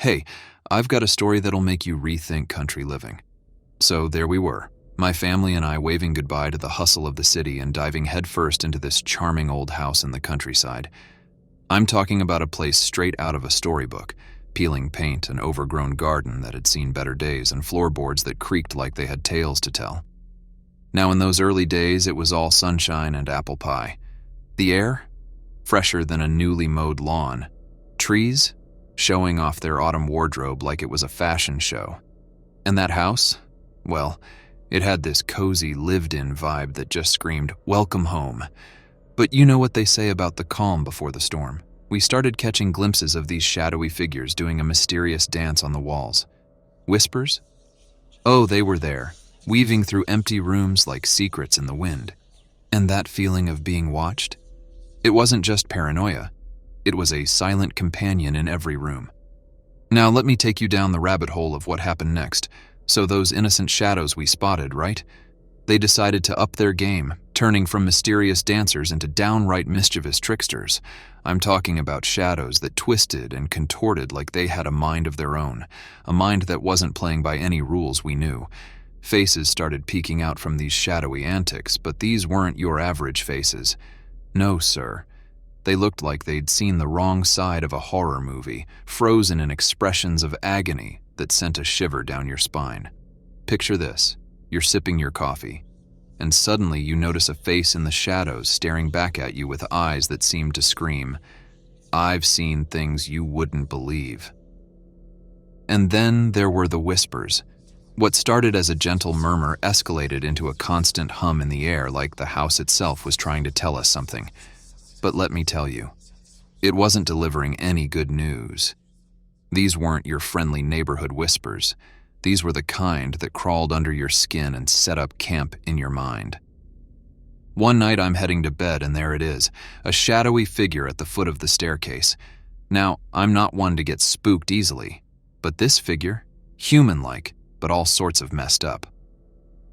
Hey, I've got a story that'll make you rethink country living. So there we were, my family and I waving goodbye to the hustle of the city and diving headfirst into this charming old house in the countryside. I'm talking about a place straight out of a storybook, peeling paint, an overgrown garden that had seen better days, and floorboards that creaked like they had tales to tell. Now, in those early days, it was all sunshine and apple pie. The air? Fresher than a newly mowed lawn. Trees? Showing off their autumn wardrobe like it was a fashion show. And that house? Well, it had this cozy, lived-in vibe that just screamed, "Welcome home." But you know what they say about the calm before the storm. We started catching glimpses of these shadowy figures doing a mysterious dance on the walls. Whispers? Oh, they were there, weaving through empty rooms like secrets in the wind. And that feeling of being watched? It wasn't just paranoia. It was a silent companion in every room. Now let me take you down the rabbit hole of what happened next. So those innocent shadows we spotted, right? They decided to up their game, turning from mysterious dancers into downright mischievous tricksters. I'm talking about shadows that twisted and contorted like they had a mind of their own, a mind that wasn't playing by any rules we knew. Faces started peeking out from these shadowy antics, but these weren't your average faces. No, sir. They looked like they'd seen the wrong side of a horror movie, frozen in expressions of agony that sent a shiver down your spine. Picture this. You're sipping your coffee, and suddenly you notice a face in the shadows staring back at you with eyes that seem to scream, "I've seen things you wouldn't believe." And then there were the whispers. What started as a gentle murmur escalated into a constant hum in the air, like the house itself was trying to tell us something. But let me tell you, it wasn't delivering any good news. These weren't your friendly neighborhood whispers. These were the kind that crawled under your skin and set up camp in your mind. One night I'm heading to bed and there it is, a shadowy figure at the foot of the staircase. Now, I'm not one to get spooked easily, but this figure, human-like, but all sorts of messed up.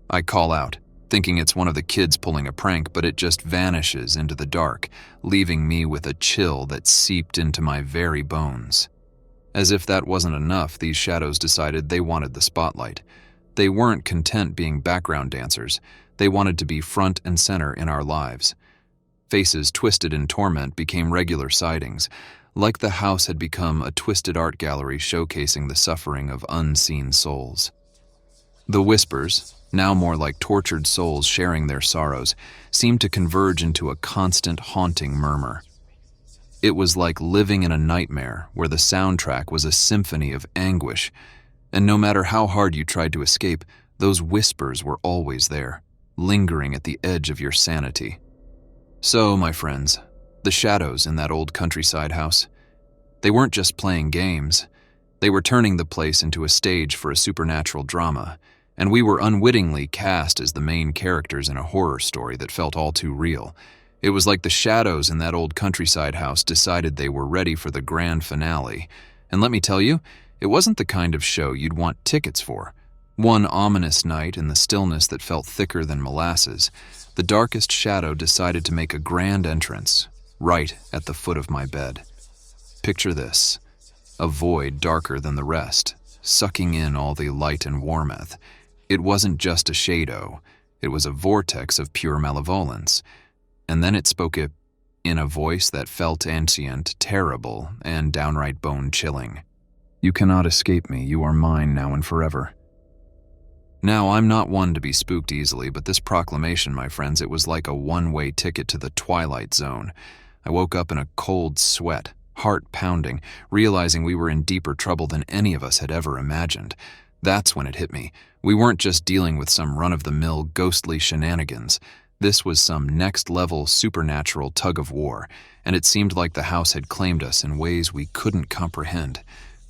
I call out, thinking it's one of the kids pulling a prank, but it just vanishes into the dark, leaving me with a chill that seeped into my very bones. As if that wasn't enough, these shadows decided they wanted the spotlight. They weren't content being background dancers. They wanted to be front and center in our lives. Faces twisted in torment became regular sightings, like the house had become a twisted art gallery showcasing the suffering of unseen souls. The whispers, now more like tortured souls sharing their sorrows, seemed to converge into a constant haunting murmur. It was like living in a nightmare where the soundtrack was a symphony of anguish, and no matter how hard you tried to escape, those whispers were always there, lingering at the edge of your sanity. So, my friends, the shadows in that old countryside house, they weren't just playing games. They were turning the place into a stage for a supernatural drama, and we were unwittingly cast as the main characters in a horror story that felt all too real. It was like the shadows in that old countryside house decided they were ready for the grand finale. And let me tell you, it wasn't the kind of show you'd want tickets for. One ominous night in the stillness that felt thicker than molasses, the darkest shadow decided to make a grand entrance, right at the foot of my bed. Picture this, a void darker than the rest, sucking in all the light and warmth. It wasn't just a shadow, it was a vortex of pure malevolence. And then it spoke it in a voice that felt ancient, terrible, and downright bone-chilling. "You cannot escape me. You are mine now and forever." Now, I'm not one to be spooked easily, but this proclamation, my friends, it was like a one-way ticket to the Twilight Zone. I woke up in a cold sweat, heart pounding, realizing we were in deeper trouble than any of us had ever imagined. That's when it hit me. We weren't just dealing with some run-of-the-mill ghostly shenanigans. This was some next-level supernatural tug-of-war, and it seemed like the house had claimed us in ways we couldn't comprehend.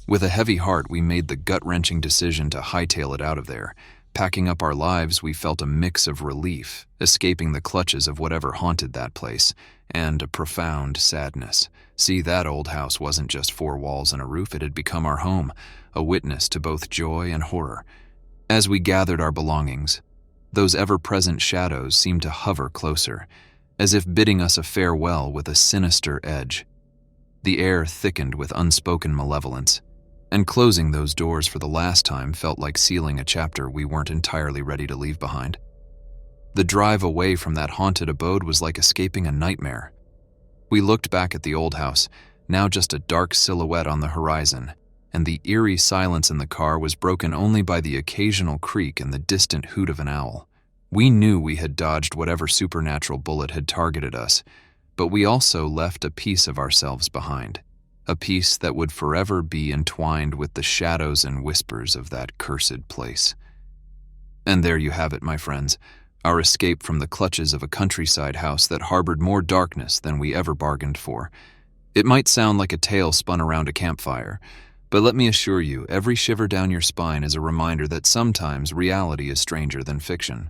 With a heavy heart, we made the gut-wrenching decision to hightail it out of there. Packing up our lives, we felt a mix of relief, escaping the clutches of whatever haunted that place, and a profound sadness. See, that old house wasn't just four walls and a roof, it had become our home, a witness to both joy and horror. As we gathered our belongings, those ever-present shadows seemed to hover closer, as if bidding us a farewell with a sinister edge. The air thickened with unspoken malevolence. And closing those doors for the last time felt like sealing a chapter we weren't entirely ready to leave behind. The drive away from that haunted abode was like escaping a nightmare. We looked back at the old house, now just a dark silhouette on the horizon, and the eerie silence in the car was broken only by the occasional creak and the distant hoot of an owl. We knew we had dodged whatever supernatural bullet had targeted us, but we also left a piece of ourselves behind, a piece that would forever be entwined with the shadows and whispers of that cursed place. And there you have it, my friends, our escape from the clutches of a countryside house that harbored more darkness than we ever bargained for. It might sound like a tale spun around a campfire, but let me assure you, every shiver down your spine is a reminder that sometimes reality is stranger than fiction.